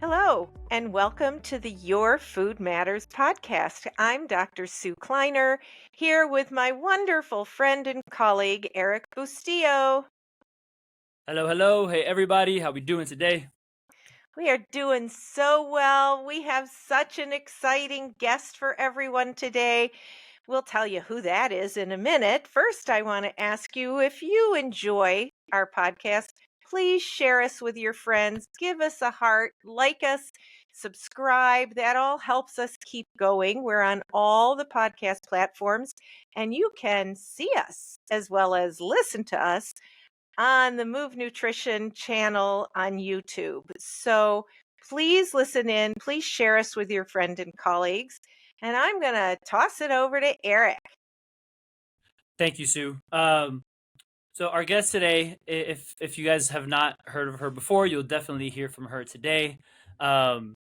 Hello, and welcome to the Your Food Matters podcast. I'm Dr. Sue Kleiner, here with my wonderful friend and colleague, Eric Bustillo. Hello, hello. Hey, everybody. How we doing today? We are doing so well. We have such an exciting guest for everyone today. We'll tell you who that is in a minute. First, I want to ask you if you enjoy our podcast, please share us with your friends, give us a heart, like us, subscribe. That all helps us keep going. We're on all the podcast platforms, and you can see us as well as listen to us on the Move Nutrition channel on YouTube. So please listen in, please share us with your friend and colleagues. And I'm going to toss it over to Eric. Thank you, Sue. So our guest today, if you guys have not heard of her before, you'll definitely hear from her today. Um,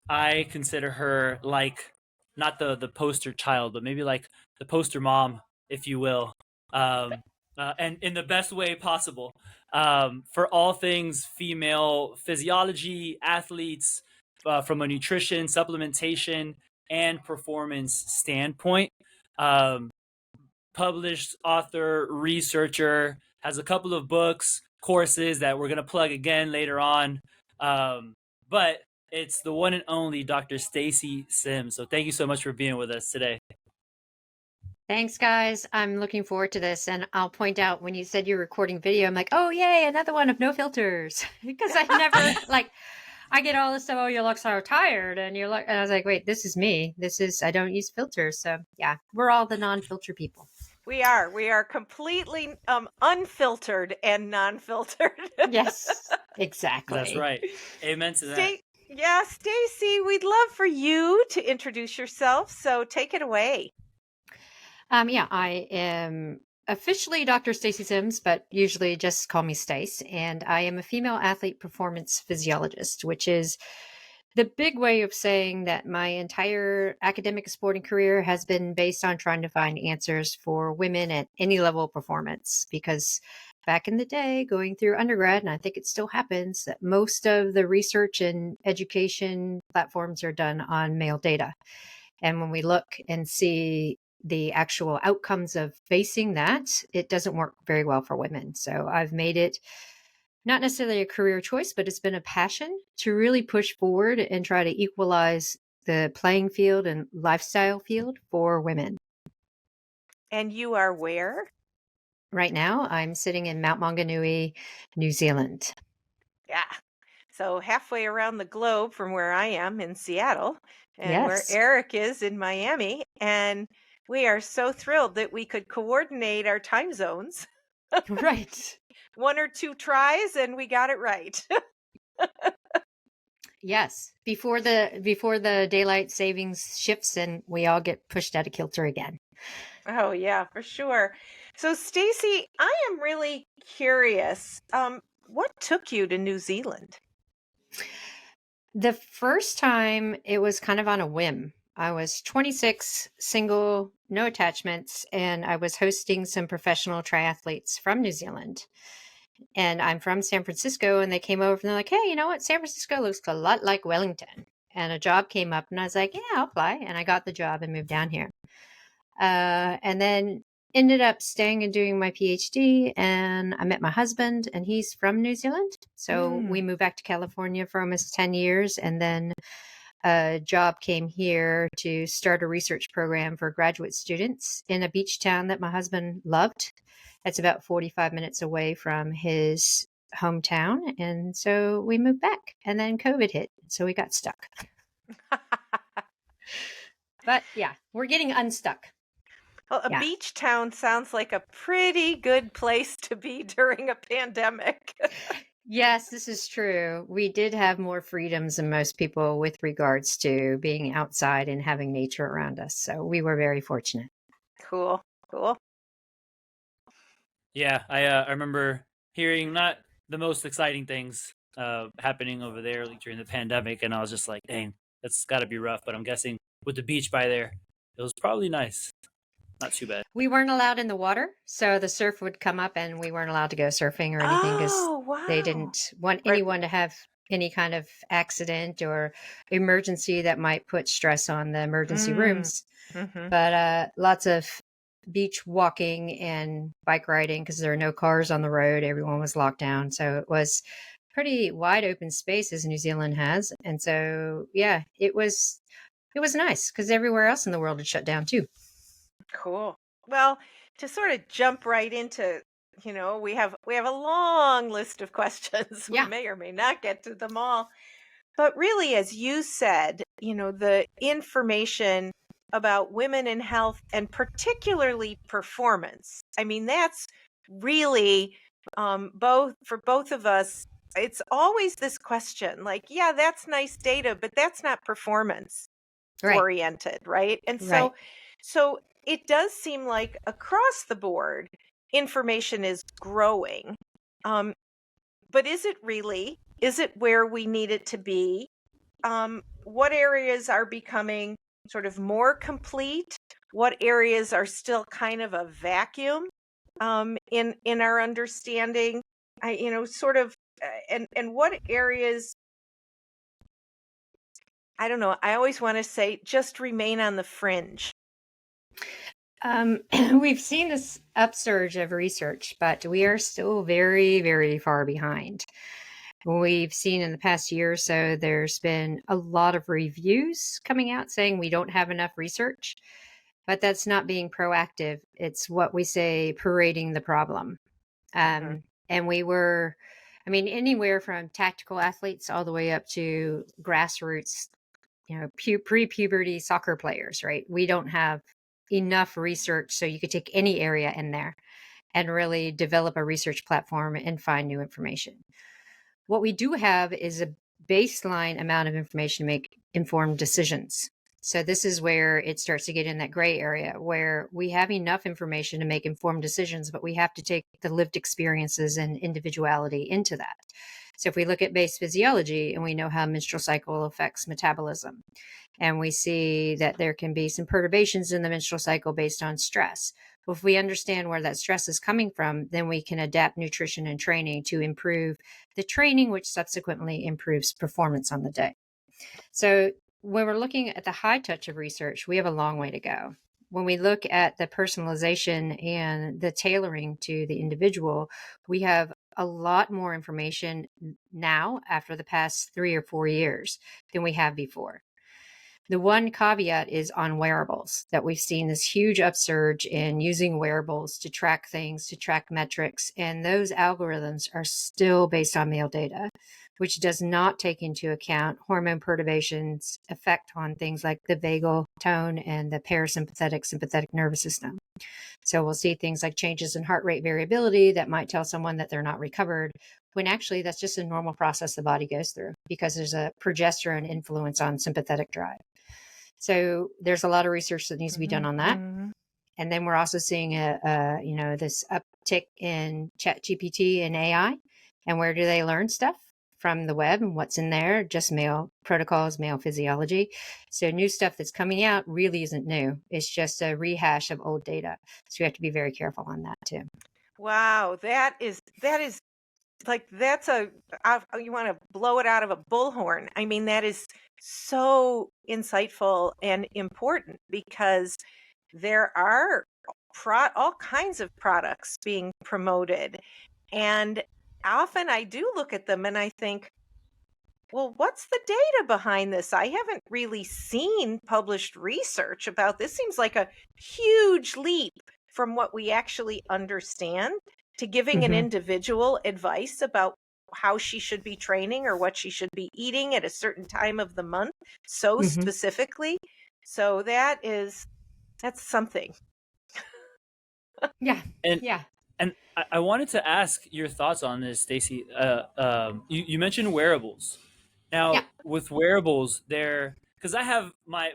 I consider her like not the poster child, but maybe like the poster mom, if you will, and in the best way possible, for all things female physiology, athletes, from a nutrition, supplementation, and performance standpoint. Um, Published author, researcher, has a couple of books, courses that we're going to plug again later on. But it's the one and only Dr. Stacy Sims. So thank you so much for being with us today. Thanks, guys. I'm looking forward to this. And I'll point out when you said you're recording video, I'm like, oh, yay, another one of no filters. Because I never, I get all this stuff, oh, you look so tired. And and I was like, wait, this is me. I don't use filters. So yeah, we're all the non-filter people. We are completely unfiltered and non-filtered. Yes, exactly. That's right. Amen to that. Yeah, Stacy, we'd love for you to introduce yourself. So take it away. Yeah, I am officially Dr. Stacy Sims, but usually just call me Stace. And I am a female athlete performance physiologist, which is the big way of saying that my entire academic sporting career has been based on trying to find answers for women at any level of performance. Because back in the day, going through undergrad, and I think it still happens, that most of the research and education platforms are done on male data. And when we look and see the actual outcomes of facing that, it doesn't work very well for women. So I've made it not necessarily a career choice, but it's been a passion to really push forward and try to equalize the playing field and lifestyle field for women. And you are where? Right now, I'm sitting in Mount Maunganui, New Zealand. Yeah. So halfway around the globe from where I am in Seattle and where Yes. Eric is in Miami. And we are so thrilled that we could coordinate our time zones. Right. One or two tries and we got it right. Yes. Before the daylight savings shifts and we all get pushed out of kilter again. Oh yeah, for sure. So Stacy, I am really curious. What took you to New Zealand? The first time it was kind of on a whim. I was 26, single, no attachments, and I was hosting some professional triathletes from New Zealand. And I'm from San Francisco, and they came over and they're like, hey, you know what? San Francisco looks a lot like Wellington. And a job came up, and I was like, yeah, I'll apply. And I got the job and moved down here. And then ended up staying and doing my PhD, and I met my husband, and he's from New Zealand. So we moved back to California for almost 10 years. And then a job came here to start a research program for graduate students in a beach town that my husband loved. It's about 45 minutes away from his hometown. And so we moved back, and then COVID hit. So we got stuck. But yeah, we're getting unstuck. Well, a beach town sounds like a pretty good place to be during a pandemic. Yes, this is true. We did have more freedoms than most people with regards to being outside and having nature around us. So we were very fortunate. Cool. Yeah, I remember hearing not the most exciting things happening over there like, during the pandemic, and I was just like, dang, that's got to be rough. But I'm guessing with the beach by there, it was probably nice. Not too bad. We weren't allowed in the water, so the surf would come up and we weren't allowed to go surfing or anything because they didn't want anyone to have any kind of accident or emergency that might put stress on the emergency Mm. rooms. Hmm. But lots of beach walking and bike riding because there are no cars on the road. Everyone was locked down. So it was pretty wide open space as New Zealand has. And so, yeah, it was nice because everywhere else in the world had shut down too. Cool. Well, to sort of jump right into, we have a long list of questions. We Yeah, may or may not get to them all. But really, as you said, the information about women in health and particularly performance. I mean, that's really both for both of us. It's always this question like, yeah, that's nice data, but that's not performance right, oriented, right? And right. so it does seem like across the board, information is growing. Um, but is it really? Is it where we need it to be? What areas are becoming sort of more complete? What areas are still kind of a vacuum in our understanding? Sort of, and what areas? I don't know. I always want to say just remain on the fringe. We've seen this upsurge of research, but we are still very, very far behind. We've seen in the past year or so, there's been a lot of reviews coming out saying we don't have enough research, but that's not being proactive. It's what we say parading the problem. Hmm. And we were, I mean, anywhere from tactical athletes all the way up to grassroots, pre-puberty soccer players, right? We don't have enough research, so you could take any area in there and really develop a research platform and find new information. What we do have is a baseline amount of information to make informed decisions. So this is where it starts to get in that gray area where we have enough information to make informed decisions, but we have to take the lived experiences and individuality into that. So if we look at base physiology and we know how menstrual cycle affects metabolism, and we see that there can be some perturbations in the menstrual cycle based on stress. Well, if we understand where that stress is coming from, then we can adapt nutrition and training to improve the training, which subsequently improves performance on the day. So when we're looking at the high touch of research, we have a long way to go. When we look at the personalization and the tailoring to the individual, we have a lot more information now after the past 3 or 4 years than we have before. The one caveat is on wearables, that we've seen this huge upsurge in using wearables to track things, to track metrics, and those algorithms are still based on male data, which does not take into account hormone perturbations effect on things like the vagal tone and the parasympathetic sympathetic nervous system. So we'll see things like changes in heart rate variability that might tell someone that they're not recovered, when actually that's just a normal process the body goes through because there's a progesterone influence on sympathetic drive. So there's a lot of research that needs to be done on that. Hmm. And then we're also seeing this uptick in chat GPT and AI. And where do they learn stuff? From the web and what's in there, just male protocols, male physiology. So new stuff that's coming out really isn't new. It's just a rehash of old data. So we have to be very careful on that too. Wow, that is like you want to blow it out of a bullhorn. I mean, that is so insightful and important because there are all kinds of products being promoted, and often I do look at them and I think, well, what's the data behind this? I haven't really seen published research about this. Seems like a huge leap from what we actually understand to giving an Mm-hmm. individual advice about how she should be training or what she should be eating at a certain time of the month so Mm-hmm. specifically. So that's something. Yeah. And Yeah. I wanted to ask your thoughts on this, Stacy. You mentioned wearables. Yeah. Now, with wearables, there because I have my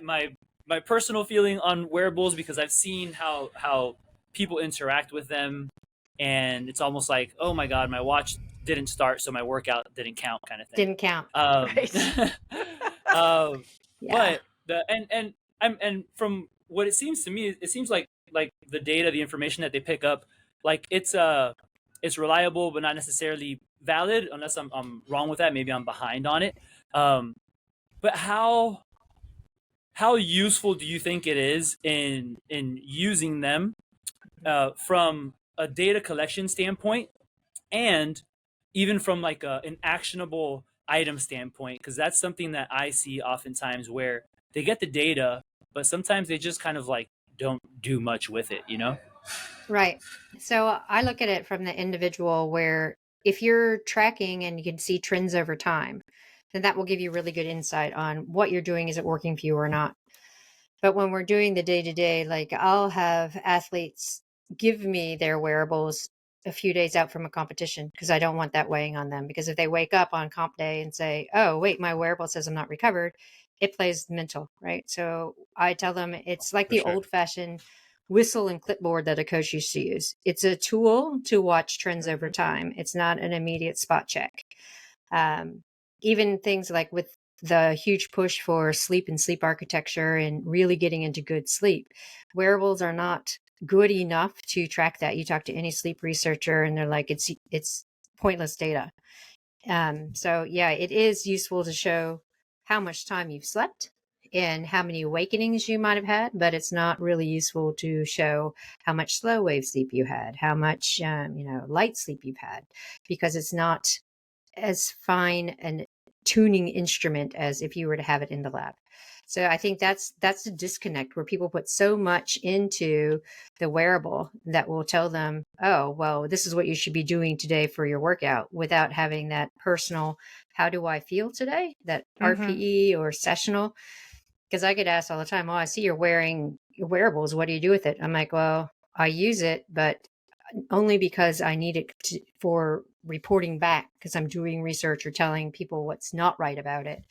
personal feeling on wearables because I've seen how people interact with them, and it's almost like, oh my god, my watch didn't start, so my workout didn't count, kind of thing. Didn't count. Um, Right. um, Yeah. but and from what it seems to me, it seems like the data, the information that they pick up, like it's reliable but not necessarily valid, unless I'm wrong with that. Maybe I'm behind on it. Um, but how useful do you think it is in using them from a data collection standpoint, and even from like an actionable item standpoint? Because that's something that I see oftentimes, where they get the data, but sometimes they just kind of like don't do much with it, you know? Right. So I look at it from the individual, where if you're tracking and you can see trends over time, then that will give you really good insight on what you're doing. Is it working for you or not? But when we're doing the day to day, like I'll have athletes give me their wearables a few days out from a competition, because I don't want that weighing on them. Because if they wake up on comp day and say, oh, wait, my wearable says I'm not recovered, it plays mental, right? So I tell them it's like For the sure. old fashioned whistle and clipboard that a coach used to use. It's a tool to watch trends over time, it's not an immediate spot check. Um, Even things like with the huge push for sleep and sleep architecture and really getting into good sleep, wearables are not good enough to track that. You talk to any sleep researcher and they're like, it's pointless data. So yeah, it is useful to show how much time you've slept and how many awakenings you might have had, but it's not really useful to show how much slow wave sleep you had, how much light sleep you've had, because it's not as fine an tuning instrument as if you were to have it in the lab. So I think that's the disconnect, where people put so much into the wearable that will tell them, oh, well, this is what you should be doing today for your workout, without having that personal, how do I feel today? That Mm-hmm. RPE or sessional. Because I get asked all the time, oh, I see you're wearing your wearables. What do you do with it? I'm like, well, I use it, but only because I need it for reporting back, because I'm doing research or telling people what's not right about it.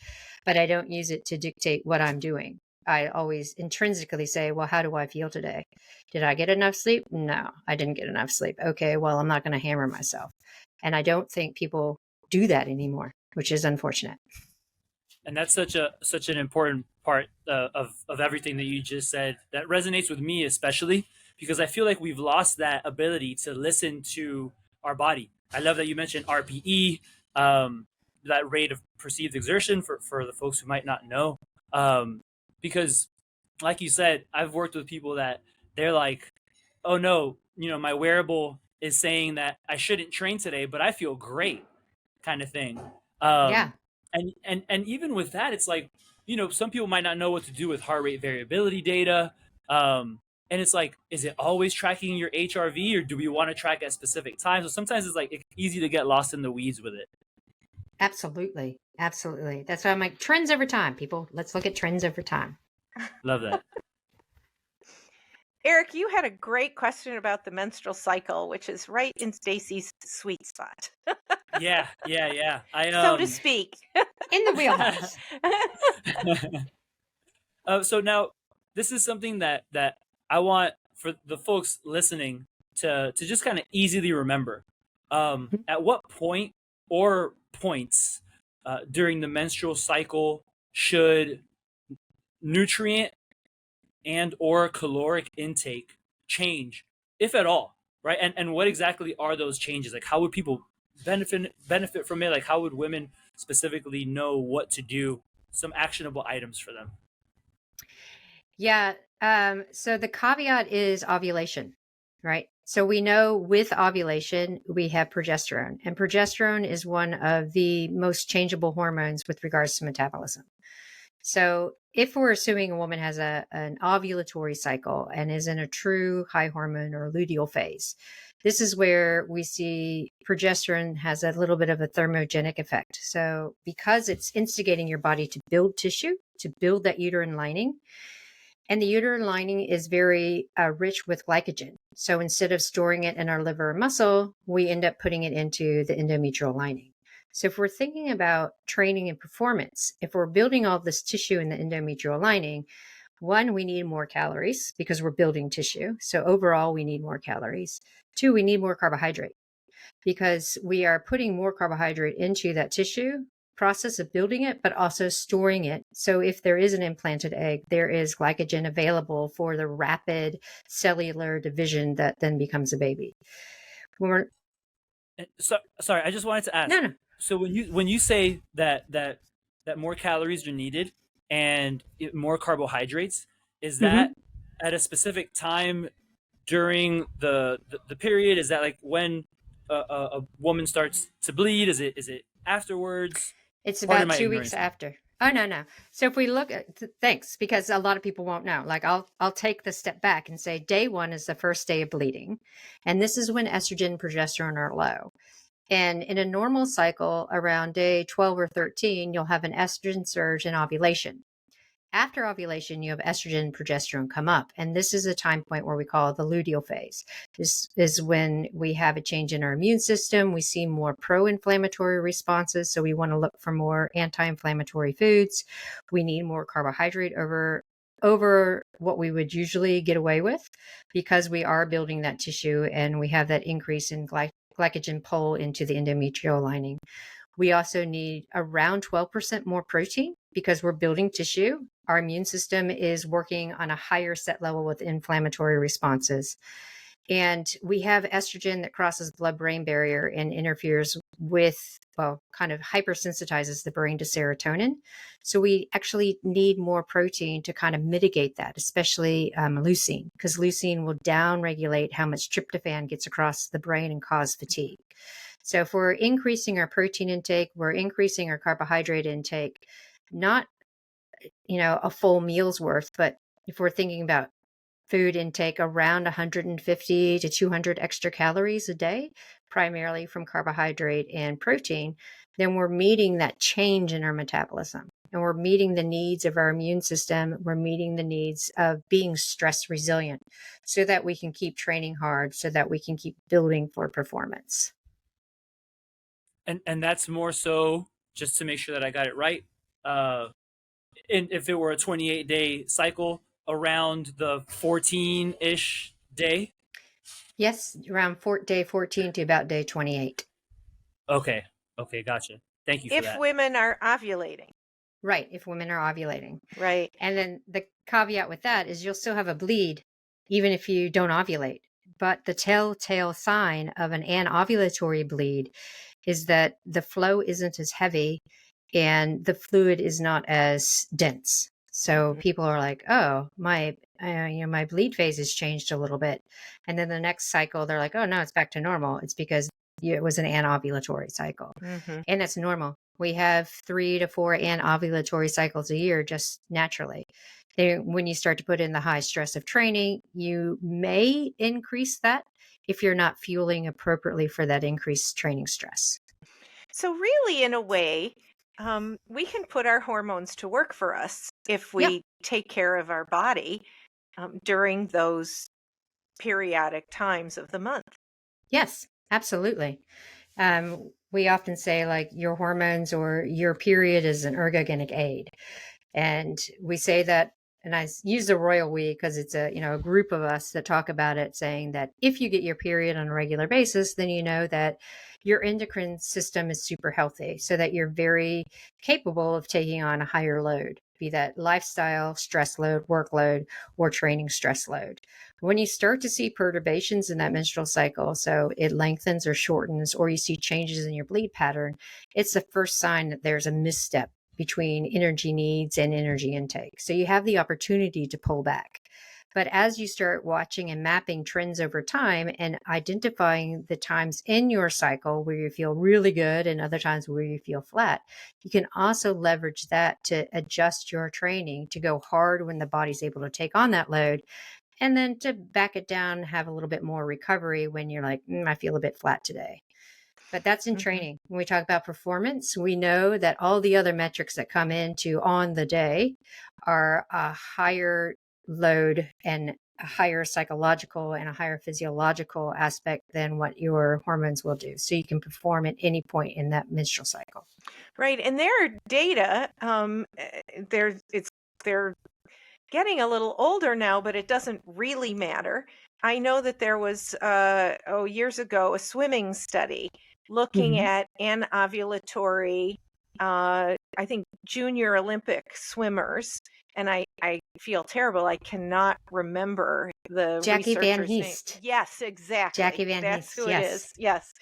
But I don't use it to dictate what I'm doing. I always intrinsically say, well, how do I feel today? Did I get enough sleep? No, I didn't get enough sleep. Okay, well, I'm not going to hammer myself. And I don't think people do that anymore, which is unfortunate. And that's such an important part of everything that you just said, that resonates with me especially, because I feel like we've lost that ability to listen to our body. I love that you mentioned RPE, that rate of perceived exertion, for the folks who might not know, um, because like you said, I've worked with people that they're like, oh no, my wearable is saying that I shouldn't train today, but I feel great, kind of thing. Yeah, Um, and even with that, it's like, some people might not know what to do with heart rate variability data. And it's like, is it always tracking your HRV, or do we want to track at specific times? So sometimes it's like, it's easy to get lost in the weeds with it. absolutely. Absolutely. That's why I'm like, trends over time, people. Let's look at trends over time. Love that. Eric, you had a great question about the menstrual cycle, which is right in Stacy's sweet spot, Yeah, yeah, yeah. I so to speak. In the wheelhouse. So now, this is something that I want for the folks listening to just kind of easily remember. At what point or points during the menstrual cycle should nutrient and or caloric intake change, if at all, right? And what exactly are those changes? Like, how would people benefit from it? Like, how would women specifically know what to do? Some actionable items for them. Yeah. So the caveat is ovulation, right? So we know with ovulation, we have progesterone, and progesterone is one of the most changeable hormones with regards to metabolism. So if we're assuming a woman has an ovulatory cycle and is in a true high hormone or luteal phase, this is where we see progesterone has a little bit of a thermogenic effect. So because it's instigating your body to build tissue, to build that uterine lining, and the uterine lining is very rich with glycogen. So instead of storing it in our liver or muscle, we end up putting it into the endometrial lining. So if we're thinking about training and performance, if we're building all this tissue in the endometrial lining, one, we need more calories because we're building tissue. So overall, we need more calories. Two, we need more carbohydrate because we are putting more carbohydrate into that tissue process of building it, but also storing it. So if there is an implanted egg, there is glycogen available for the rapid cellular division that then becomes a baby. When we're Sorry, I just wanted to No, ask. no. So when you say that more calories are needed and more carbohydrates, is Hmm. that at a specific time during the period? Is that like when a woman starts to bleed? Is it afterwards? It's Pardon about my 2 weeks ignorance. after. Oh, no, no. So if we look at, thanks, because a lot of people won't know. Like I'll take the step back and say day one is the first day of bleeding. And this is when estrogen and progesterone are low. And in a normal cycle, around day 12 or 13, you'll have an estrogen surge in ovulation. After ovulation, you have estrogen and progesterone come up. And this is a time point where we call it the luteal phase. This is when we have a change in our immune system. We see more pro inflammatory responses. So we want to look for more anti inflammatory foods. We need more carbohydrate over what we would usually get away with because we are building that tissue and we have that increase in glycogen pull into the endometrial lining. We also need around 12% more protein because we're building tissue. Our immune system is working on a higher set level with inflammatory responses. And we have estrogen that crosses the blood-brain barrier and interferes with, well, kind of hypersensitizes the brain to serotonin. So we actually need more protein to kind of mitigate that, especially leucine, because leucine will downregulate how much tryptophan gets across the brain and cause fatigue. So if we're increasing our protein intake, we're increasing our carbohydrate intake, not, a full meal's worth, but if we're thinking about food intake around 150 to 200 extra calories a day, primarily from carbohydrate and protein, then we're meeting that change in our metabolism. And we're meeting the needs of our immune system. We're meeting the needs of being stress resilient so that we can keep training hard, so that we can keep building for performance. And that's more so just to make sure that I got it right. Uh, and if it were a 28-day cycle, around the 14-ish day. Yes, around day 14 to about day 28. Okay. Okay, gotcha. Thank you for If that. women are ovulating. Right, if women are ovulating. Right. And then the caveat with that is you'll still have a bleed even if you don't ovulate. But the telltale sign of an anovulatory bleed is that the flow isn't as heavy and the fluid is not as dense. So Mhm. people are like, "Oh, my bleed phase has changed a little bit," and then the next cycle they're like, "Oh no, it's back to normal." It's because it was an anovulatory cycle, Mhm. and that's normal. We have 3 to 4 anovulatory cycles a year just naturally. When you start to put in the high stress of training, you may increase that if you're not fueling appropriately for that increased training stress. So really, in a way, we can put our hormones to work for us if Yep. we take care of our body during those periodic times of the month. Yes, absolutely. We often say like your hormones or your period is an ergogenic aid. And we say that, and use the royal we because it's a group of us that talk about it, saying that if you get your period on a regular basis, then you know that your endocrine system is super healthy, so that you're very capable of taking on a higher load, be that lifestyle stress load, workload, or training stress load. When you start to see perturbations in that menstrual cycle, so it lengthens or shortens, or you see changes in your bleed pattern, it's the first sign that there's a misstep between energy needs and energy intake. So you have the opportunity to pull back. But as you start watching and mapping trends over time and identifying the times in your cycle where you feel really good and other times where you feel flat, you can also leverage that to adjust your training to go hard when the body's able to take on that load, and then to back it down, have a little bit more recovery when you're like, I feel a bit flat today. But that's in Mhm. training. When we talk about performance, we know that all the other metrics that come into on the day are a higher load and a higher psychological and a higher physiological aspect than what your hormones will do. So you can perform at any point in that menstrual cycle. Right, and there are data. They're getting a little older now, but it doesn't really matter. I know that there was years ago a swimming study looking Hmm. at anovulatory, I think junior Olympic swimmers, and I feel terrible. I cannot remember the Jackie Van researcher's name. Heest. Yes, exactly. Jackie Van That's Heest. who it is. Yes. Yes.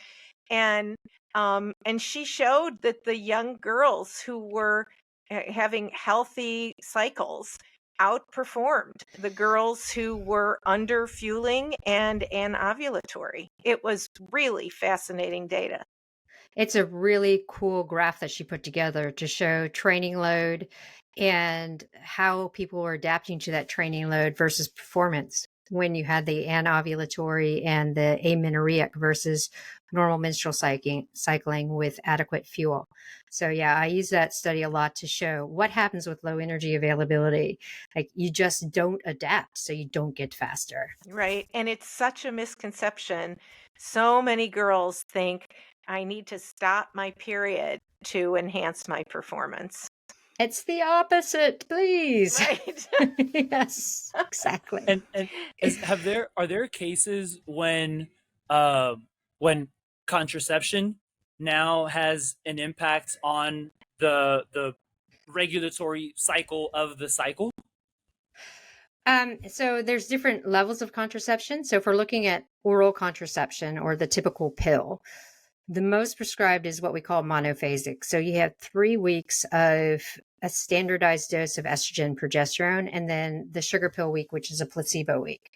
And she showed that the young girls who were having healthy cycles outperformed the girls who were under fueling and anovulatory. It was really fascinating data. It's a really cool graph that she put together to show training load and how people were adapting to that training load versus performance when you had the anovulatory and the amenorrheic versus normal menstrual cycling with adequate fuel. So yeah, I use that study a lot to show what happens with low energy availability. Like you just don't adapt, so you don't get faster. Right. And it's such a misconception. So many girls think I need to stop my period to enhance my performance. It's the opposite, please. Right. Yes, exactly. And are there cases uh, when contraception now has an impact on the regulatory cycle of the cycle? So there's different levels of contraception. So if we're looking at oral contraception or the typical pill, the most prescribed is what we call monophasic. So you have 3 weeks of a standardized dose of estrogen, progesterone, and then the sugar pill week, which is a placebo week.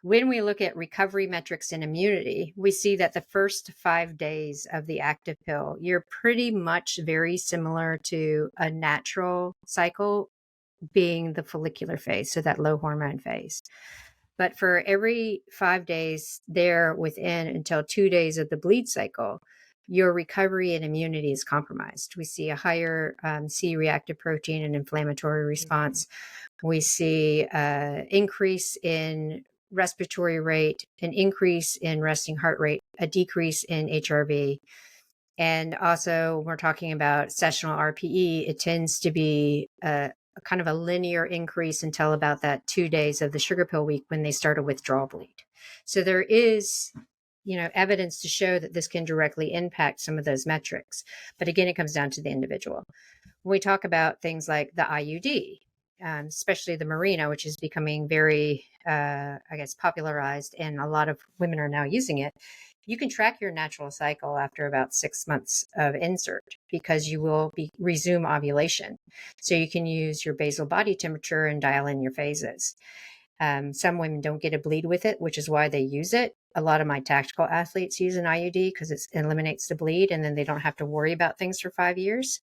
When we look at recovery metrics and immunity, we see that the first 5 days of the active pill, you're pretty much very similar to a natural cycle being the follicular phase, so that low hormone phase. But for every 5 days there within until 2 days of the bleed cycle, your recovery and immunity is compromised. We see a higher C reactive protein and inflammatory response. We see increase in respiratory rate, an increase in resting heart rate, a decrease in HRV. And also, we're talking about sessional RPE. It tends to be a kind of a linear increase until about that 2 days of the sugar pill week when they start a withdrawal bleed. So there is, evidence to show that this can directly impact some of those metrics. But again, it comes down to the individual. When we talk about things like the IUD, especially the Mirena, which is becoming very, popularized, and a lot of women are now using it. You can track your natural cycle after about 6 months of insert because you will resume ovulation. So you can use your basal body temperature and dial in your phases. Some women don't get a bleed with it, which is why they use it. A lot of my tactical athletes use an IUD because it eliminates the bleed, and then they don't have to worry about things for 5 years.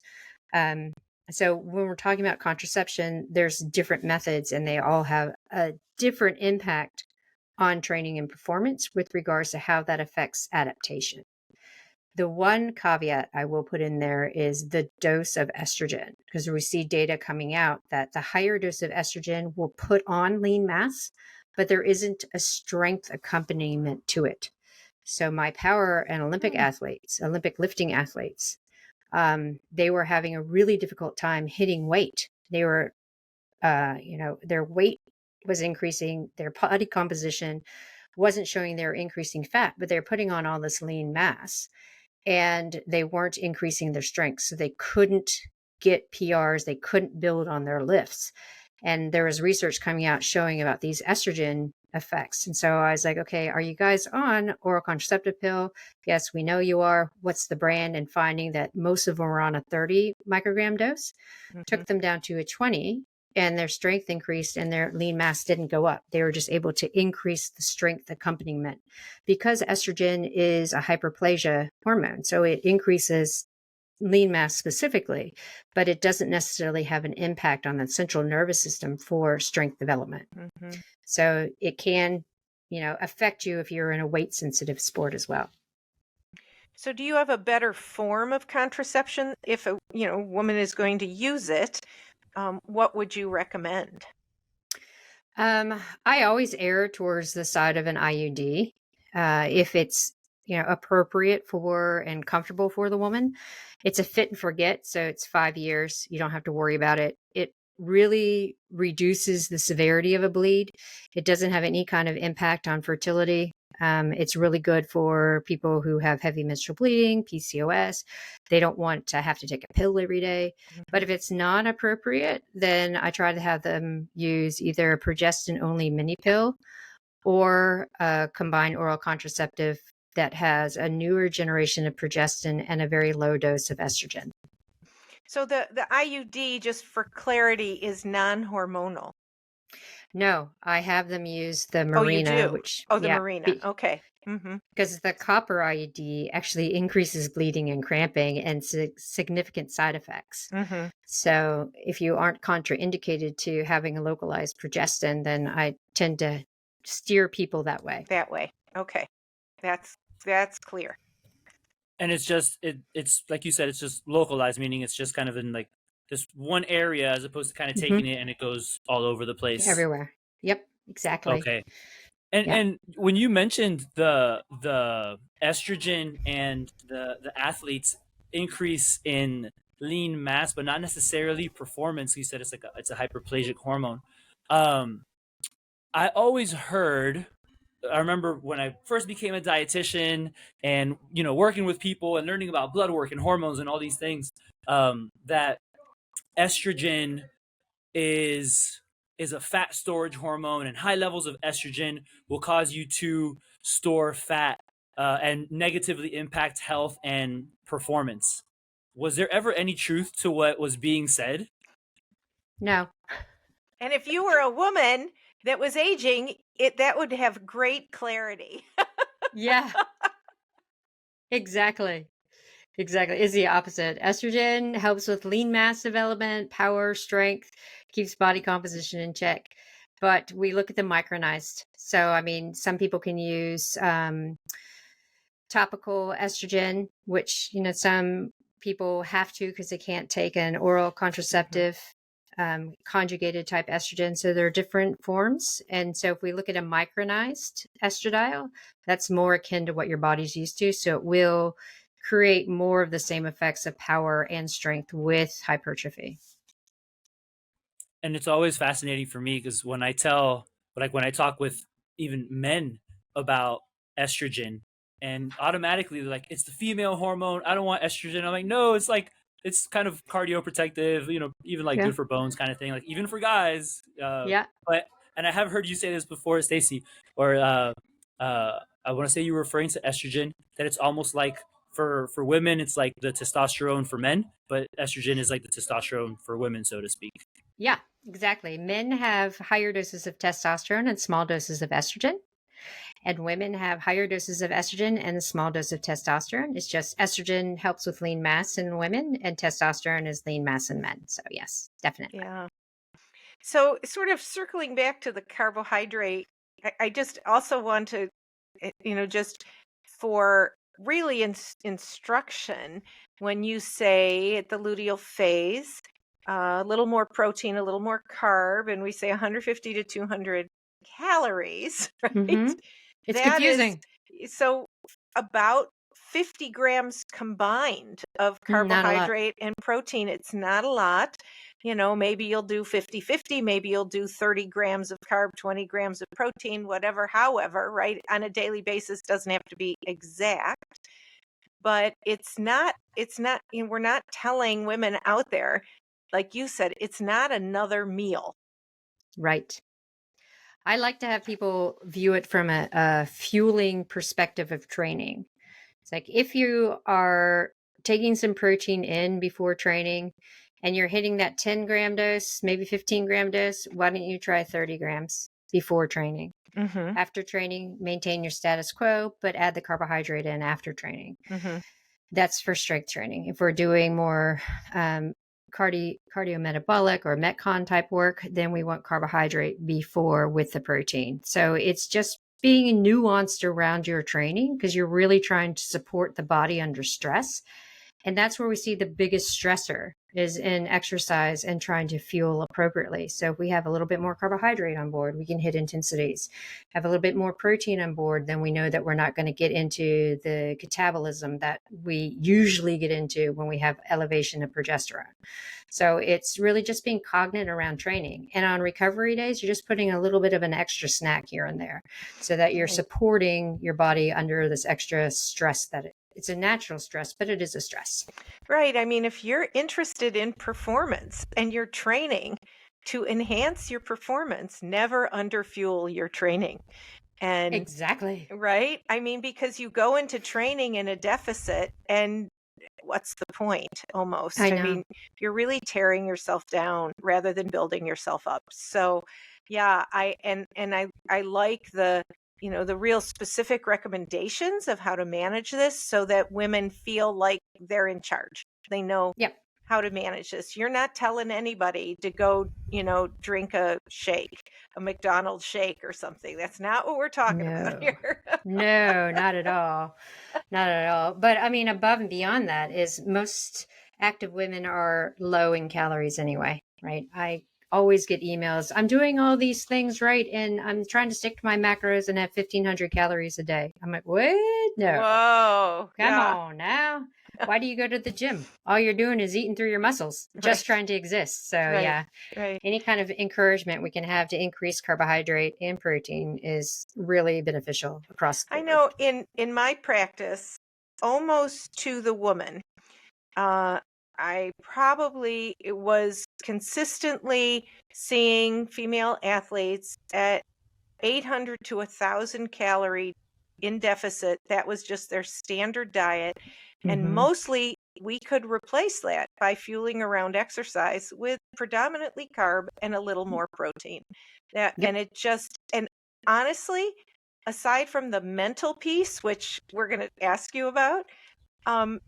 So when we're talking about contraception, there's different methods, and they all have a different impact on training and performance with regards to how that affects adaptation. The one caveat I will put in there is the dose of estrogen, because we see data coming out that the higher dose of estrogen will put on lean mass, but there isn't a strength accompaniment to it. So my power and Olympic athletes, Olympic lifting athletes, they were having a really difficult time hitting weight. They were, their weight was increasing, their body composition wasn't showing they were increasing fat, but they're putting on all this lean mass, and they weren't increasing their strength. So they couldn't get PRs, they couldn't build on their lifts. And there was research coming out showing about these estrogen effects. And so I was like, okay, are you guys on oral contraceptive pill? Yes, we know you are. What's the brand? And finding that most of them were on a 30 microgram dose, took them down to a 20, and their strength increased and their lean mass didn't go up. They were just able to increase the strength accompaniment because estrogen is a hyperplasia hormone. So it increases lean mass specifically, but it doesn't necessarily have an impact on the central nervous system for strength development. So it can, affect you if you're in a weight sensitive sport as well. So do you have a better form of contraception if a woman is going to use it? What would you recommend? I always err towards the side of an IUD if it's appropriate for and comfortable for the woman. It's a fit and forget, so it's 5 years. You don't have to worry about it. It really reduces the severity of a bleed. It doesn't have any kind of impact on fertility. It's really good for people who have heavy menstrual bleeding, PCOS. They don't want to have to take a pill every day. But if it's not appropriate, then I try to have them use either a progestin-only mini pill or a combined oral contraceptive that has a newer generation of progestin and a very low dose of estrogen. So the IUD, just for clarity, is non-hormonal. No, I have them use the Oh, you Marina, do? which, Oh, the yeah, Marina. Okay. Mm-hmm. because the copper IUD actually increases bleeding and cramping and significant side effects. Mm-hmm. So if you aren't contraindicated to having a localized progestin, then I tend to steer people that way. That way. Okay. That's clear. And it's just it's like you said, it's just localized, meaning it's just kind of in like this one area as opposed to kind of taking it and it goes all over the place. Everywhere. Yep, exactly. Okay. And Yep. and when you mentioned the estrogen and the athletes increase in lean mass, but not necessarily performance, you said it's a hyperplagic hormone. Um, I always heard. I remember when I first became a dietitian and working with people and learning about blood work and hormones and all these things, that estrogen is is a fat storage hormone, and high levels of estrogen will cause you to store fat and negatively impact health and performance. Was there ever any truth to what was being said? No. And if you were a woman that was aging, that would have great clarity. Yeah, exactly. Exactly. It's the opposite. Estrogen helps with lean mass development, power, strength, keeps body composition in check. But we look at the micronized. So, I mean, some people can use topical estrogen, which, some people have to because they can't take an oral contraceptive, conjugated type estrogen. So there are different forms. And so if we look at a micronized estradiol, that's more akin to what your body's used to. So it will create more of the same effects of power and strength with hypertrophy. And it's always fascinating for me because when I talk with even men about estrogen, and automatically they're like, it's the female hormone, I don't want estrogen. I'm like, no, it's kind of cardioprotective, even like Yeah. good for bones kind of thing, like even for guys. Yeah. But and I have heard you say this before, Stacy, or I want to say you were referring to estrogen, that it's almost like for women it's like the testosterone for men, but estrogen is like the testosterone for women, so to speak. Yeah, exactly. Men have higher doses of testosterone and small doses of estrogen. And women have higher doses of estrogen and a small dose of testosterone. It's just estrogen helps with lean mass in women, and testosterone is lean mass in men. So, yes, definitely. Yeah. So, sort of circling back to the carbohydrate, I just also want to, just for really instruction, when you say at the luteal phase, a little more protein, a little more carb, and we say 150 to 200 calories, right? It's That is confusing. so about 50 grams combined of Not a lot. carbohydrate and protein. It's not a lot. Maybe you'll do 50-50, maybe you'll do 30 grams of carb, 20 grams of protein, whatever, however, right? On a daily basis, doesn't have to be exact. But we're not telling women out there, like you said, it's not another meal. Right. I like to have people view it from a fueling perspective of training. It's like if you are taking some protein in before training and you're hitting that 10-gram dose, maybe 15-gram dose, why don't you try 30 grams before training? Mm-hmm. After training, maintain your status quo, but add the carbohydrate in after training. Mm-hmm. That's for strength training. If we're doing more cardiometabolic or metcon type work, then we want carbohydrate before with the protein. So it's just being nuanced around your training because you're really trying to support the body under stress. And that's where we see the biggest stressor is in exercise and trying to fuel appropriately. So if we have a little bit more carbohydrate on board, we can hit intensities. Have a little bit more protein on board, then we know that we're not going to get into the catabolism that we usually get into when we have elevation of progesterone. So it's really just being cognate around training. And on recovery days, you're just putting a little bit of an extra snack here and there so that you're supporting your body under this extra stress that it's a natural stress, but it is a stress. Right. I mean, if you're interested in performance and you're training to enhance your performance, never underfuel your training. And Exactly. right? I mean, because you go into training in a deficit, and what's the point I almost? I know. mean, you're really tearing yourself down rather than building yourself up. So, yeah, I like the, the real specific recommendations of how to manage this so that women feel like they're in charge. They know Yep. how to manage this. You're not telling anybody to go, drink a shake, a McDonald's shake or something. That's not what we're talking about No. here. No, not at all. Not at all. But I mean, above and beyond that is most active women are low in calories anyway, right? I always get emails. I'm doing all these things right, and I'm trying to stick to my macros and have 1,500 calories a day. I'm like, what? No. Whoa. Come Yeah. on now. Why do you go to the gym? All you're doing is eating through your muscles, just Right. trying to exist. So, Right. yeah, Right. any kind of encouragement we can have to increase carbohydrate and protein is really beneficial across the I board. know in my practice, almost to the woman, uh, I probably was consistently seeing female athletes at 800 to 1,000 calorie in deficit. That was just their standard diet. And Mm-hmm. mostly we could replace that by fueling around exercise with predominantly carb and a little more protein. Yep. And honestly, aside from the mental piece, which we're going to ask you about, um,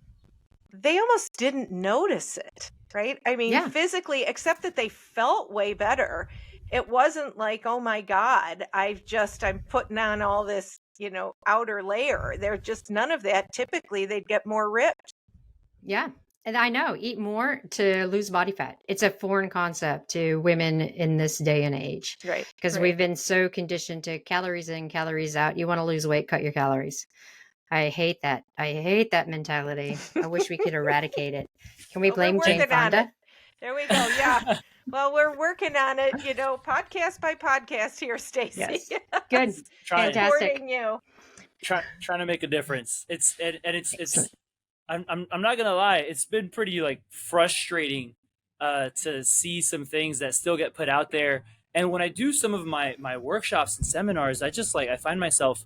they almost didn't notice it, right? I mean, Yeah. physically, except that they felt way better. It wasn't like, oh my God, I'm putting on all this, outer layer. There's just none of that. Typically, they'd get more ripped. Yeah. And I know, eat more to lose body fat. It's a foreign concept to women in this day and age Right, because right. we've been so conditioned to calories in, calories out. You want to lose weight, cut your calories. I hate that. I hate that mentality. I wish we could eradicate it. Can we Well, we're blame Jane working on it. Fonda? There we go. Yeah. Well, we're working on it, podcast by podcast here, Stacy. Yes. Good. Trying, Fantastic. Supporting you. trying to make a difference. It's Excellent. I'm not gonna lie, it's been pretty like frustrating to see some things that still get put out there. And when I do some of my workshops and seminars, I find myself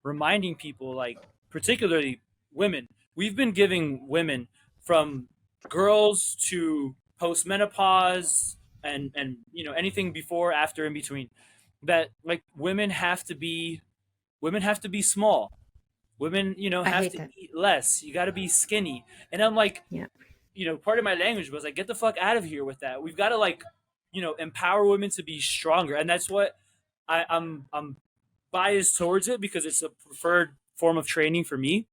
reminding people, like particularly women. We've been giving women from girls to postmenopause and anything before, after, in between, that like women have to be small. Women, I have hate to that. eat less. You got to be skinny. And I'm like, Yeah. part of my language was like, get the fuck out of here with that. We've got to like, empower women to be stronger. And that's what I'm biased towards it, because it's a preferred form of training for me.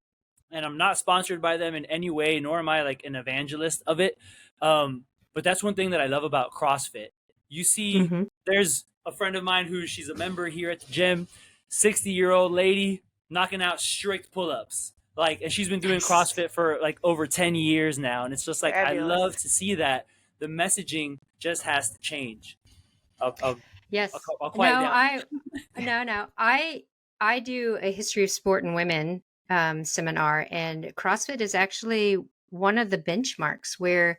And I'm not sponsored by them in any way, nor am I like an evangelist of it. But that's one thing that I love about CrossFit. You see, Mm-hmm. there's a friend of mine she's a member here at the gym, 60-year-old lady knocking out strict pull-ups. Like, and she's been doing Nice. CrossFit for like over 10 years now. And it's just like, I love Fabulous. to see that. The messaging just has to change. Yes. I'll quiet No, down. no. I do a history of sport and women seminar, and CrossFit is actually one of the benchmarks where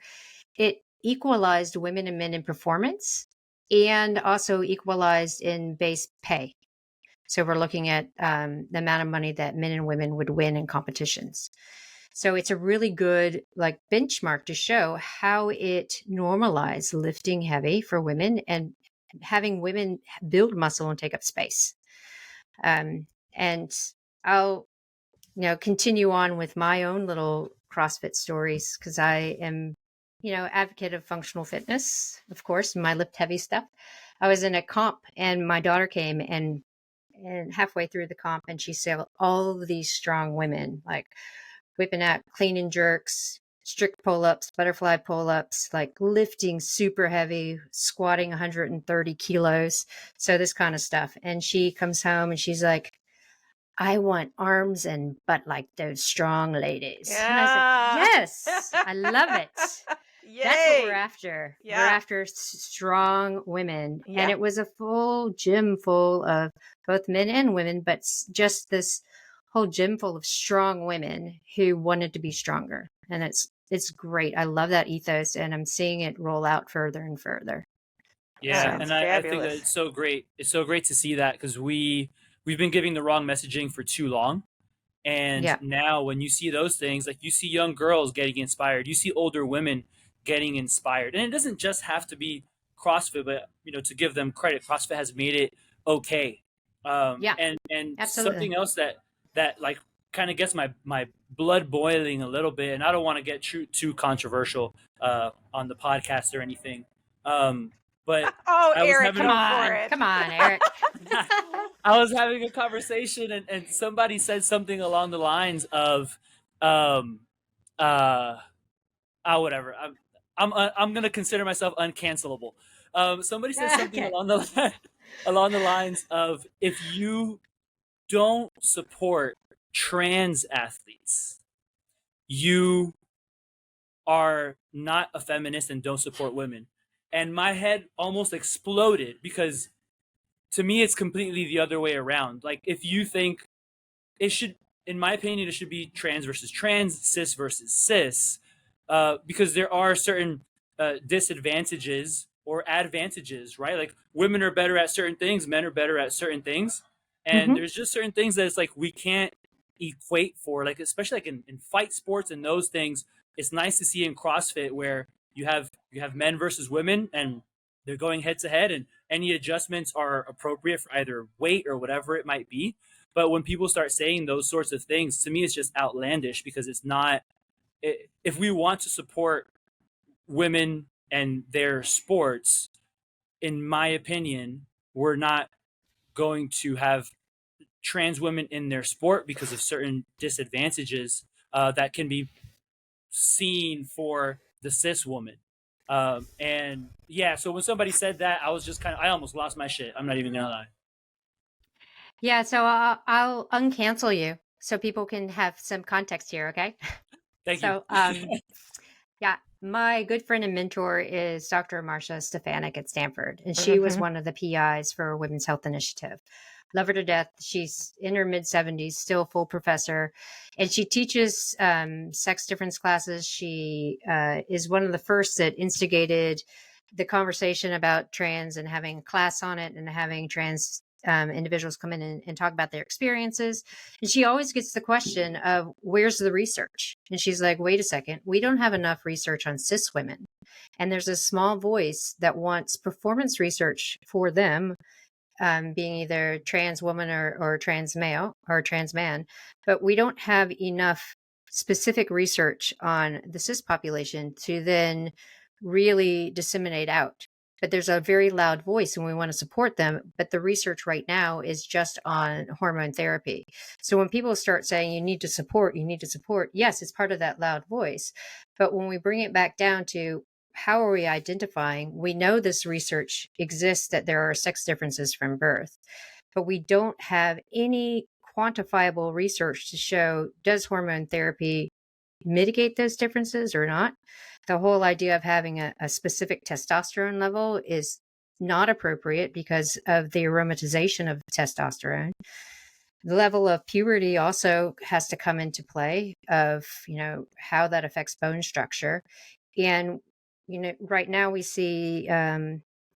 it equalized women and men in performance and also equalized in base pay. So we're looking at the amount of money that men and women would win in competitions. So it's a really good like benchmark to show how it normalized lifting heavy for women and having women build muscle and take up space. And I'll continue on with my own little CrossFit stories because I am advocate of functional fitness, of course, my lift heavy stuff. I was in a comp and my daughter came and halfway through the comp and she saw all of these strong women like whipping out clean and jerks, strict pull-ups, butterfly pull-ups, like lifting super heavy, squatting 130 kilos. So this kind of stuff. And she comes home and she's like, I want arms and butt like those strong ladies. And I was like, Yeah. yes, I love it. That's what we're Yay. after. We're Yeah. after strong women. And Yeah. it was a full gym full of both men and women, but just this whole gym full of strong women who wanted to be stronger. And it's great. I love that ethos and I'm seeing it roll out further and further. Yeah, So and That's I think that fabulous. it's so great. It's so great to see that, because we've been giving the wrong messaging for too long. And Yeah. now when you see those things, like you see young girls getting inspired, you see older women getting inspired. And it doesn't just have to be CrossFit, but to give them credit, CrossFit has made it okay. Yeah. And Absolutely. something else that like kind of gets my blood boiling a little bit, and I don't want to get too controversial on the podcast or anything. But Oh, I was Eric, having go for it. Come on, Eric. I was having a conversation, and somebody said something along the lines of, um, uh, whatever. I'm gonna consider myself uncancelable. Somebody said something Okay. along the lines of, if you don't support trans athletes, you are not a feminist and don't support women. And my head almost exploded, because to me it's completely the other way around. Like, if you think it should, in my opinion, it should be trans versus trans, cis versus cis, because there are certain disadvantages or advantages, right? Like, women are better at certain things, men are better at certain things, and Hmm. there's just certain things that it's like we can't equate for, like especially like in fight sports and those things. It's nice to see in CrossFit where you have men versus women, and they're going head to head, and any adjustments are appropriate for either weight or whatever it might be. But when people start saying those sorts of things, to me, it's just outlandish, because it's not. If we want to support women and their sports, in my opinion, we're not going to have trans women in their sport because of certain disadvantages that can be seen for the cis woman. And yeah, so when somebody said that, I was just I almost lost my shit. I'm not even gonna lie. Yeah. So I'll uncancel you so people can have some context here. Okay. Thank you. So, yeah, my good friend and mentor is Dr. Marcia Stefanik at Stanford, and she was Hmm. one of the PIs for Women's Health Initiative. Love her to death. She's in her mid 70s, still full professor, and she teaches sex difference classes. She is one of the first that instigated the conversation about trans and having a class on it and having trans individuals come in and talk about their experiences. And she always gets the question of, where's the research? And she's like, wait a second, we don't have enough research on cis women. And there's a small voice that wants performance research for them, being either trans woman or trans male or trans man. But we don't have enough specific research on the cis population to then really disseminate out. But there's a very loud voice and we want to support them. But the research right now is just on hormone therapy. So when people start saying you need to support, yes, it's part of that loud voice. But when we bring it back down to, how are we identifying? We know this research exists, that there are sex differences from birth, but we don't have any quantifiable research to show, does hormone therapy mitigate those differences or not? The whole idea of having a specific testosterone level is not appropriate because of the aromatization of testosterone. The level of puberty also has to come into play of, how that affects bone structure. And, right now we see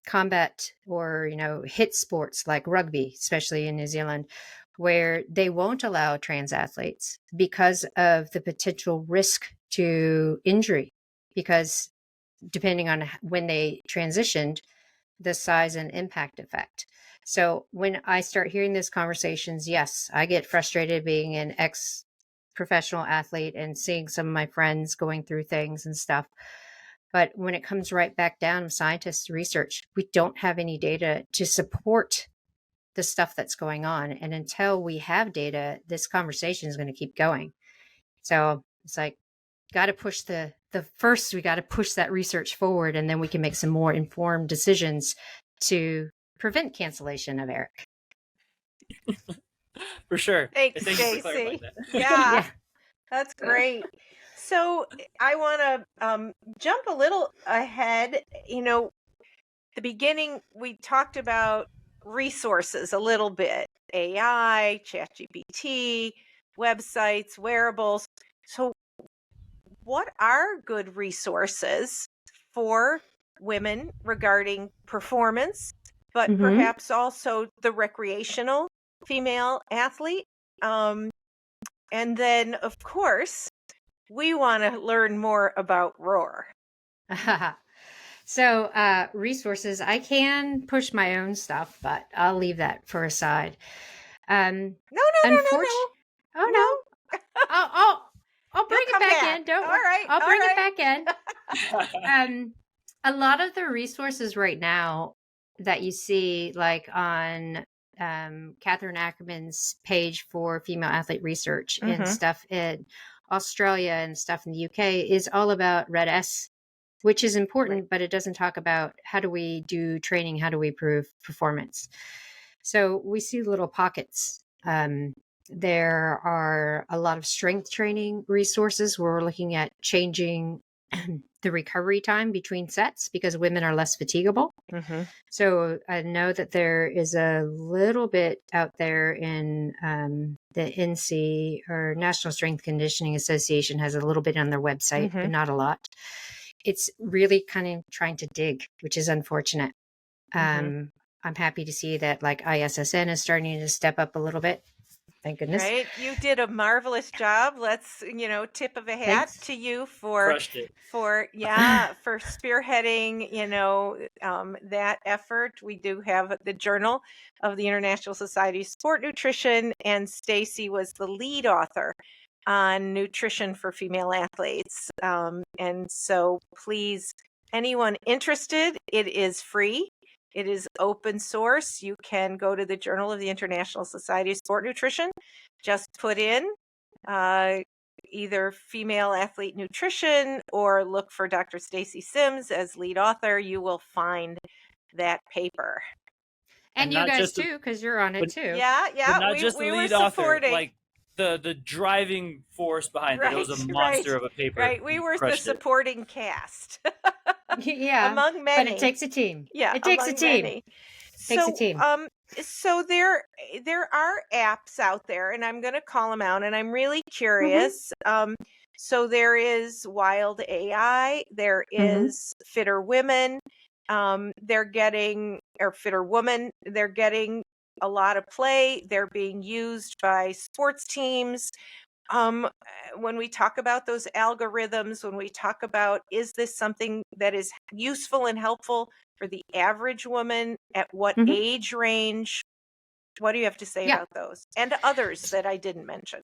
combat or, hit sports like rugby, especially in New Zealand, where they won't allow trans athletes because of the potential risk to injury, because depending on when they transitioned, the size and impact effect. So when I start hearing these conversations, yes, I get frustrated being an ex professional athlete and seeing some of my friends going through things and stuff. But when it comes right back down to scientists' research, we don't have any data to support the stuff that's going on. And until we have data, this conversation is going to keep going. So it's like, got to push we got to push that research forward, and then we can make some more informed decisions to prevent cancellation of Eric. For sure. Thanks, Thank you for clarifying Stacy. that. Yeah, Yeah. that's great. So I want to jump a little ahead. The beginning, we talked about resources a little bit: AI, ChatGPT, websites, wearables. So, what are good resources for women regarding performance, but Mm-hmm. perhaps also the recreational female athlete. Um, and then, of course, we want to learn more about Roar. So, resources, I can push my own stuff, but I'll leave that for a side. No, no, no, no, Unfortunately, oh no, no. no, I'll He'll bring it come back back. in. Don't All worry, right, I'll all bring it right. back in. A lot of the resources right now that you see, like on Catherine Ackerman's page for female athlete research and Mhm. stuff in Australia and stuff in the UK, is all about Red S, which is Right. important, but it doesn't talk about how do we do training, how do we improve performance. So we see little pockets. There are a lot of strength training resources where we're looking at changing the recovery time between sets because women are less fatigable. Mhm. So I know that there is a little bit out there in the NC, or National Strength Conditioning Association, has a little bit on their website, but Mhm. not a lot. It's really kind of trying to dig, which is unfortunate. Mhm. I'm happy to see that like ISSN is starting to step up a little bit. Thank goodness. Right? You did a marvelous job. Let's, tip of a hat Thanks. to you for Crushed it. for spearheading, that effort. We do have the Journal of the International Society of Sport Nutrition, and Stacy was the lead author on nutrition for female athletes. And so please, anyone interested, it is free. It is open source. You can go to the Journal of the International Society of Sport Nutrition. Just put in uh, either female athlete nutrition or look for Dr. Stacy Sims as lead author. You will find that paper. And And you not guys just the, too, because you're on it but too. Yeah, but yeah, not we just the we were lead author, supporting. like the driving force behind it. It was Right, a monster right, of a paper. right. We You were the crushed it. supporting cast Yeah, among but it many. takes a team. Yeah, It takes a among team. many. Takes a So, team. there are apps out there, and I'm going to call them out, and I'm really Mm-hmm. curious. So there is Wild AI, there Mm-hmm. is Fitter Women. They're getting, or Fitter Woman, they're getting a lot of play. They're being used by sports teams. When we talk about those algorithms, when we talk about, is this something that is useful and helpful for the average woman, at what Mm-hmm. age range? What do you have to say Yeah. about those and others that I didn't mention?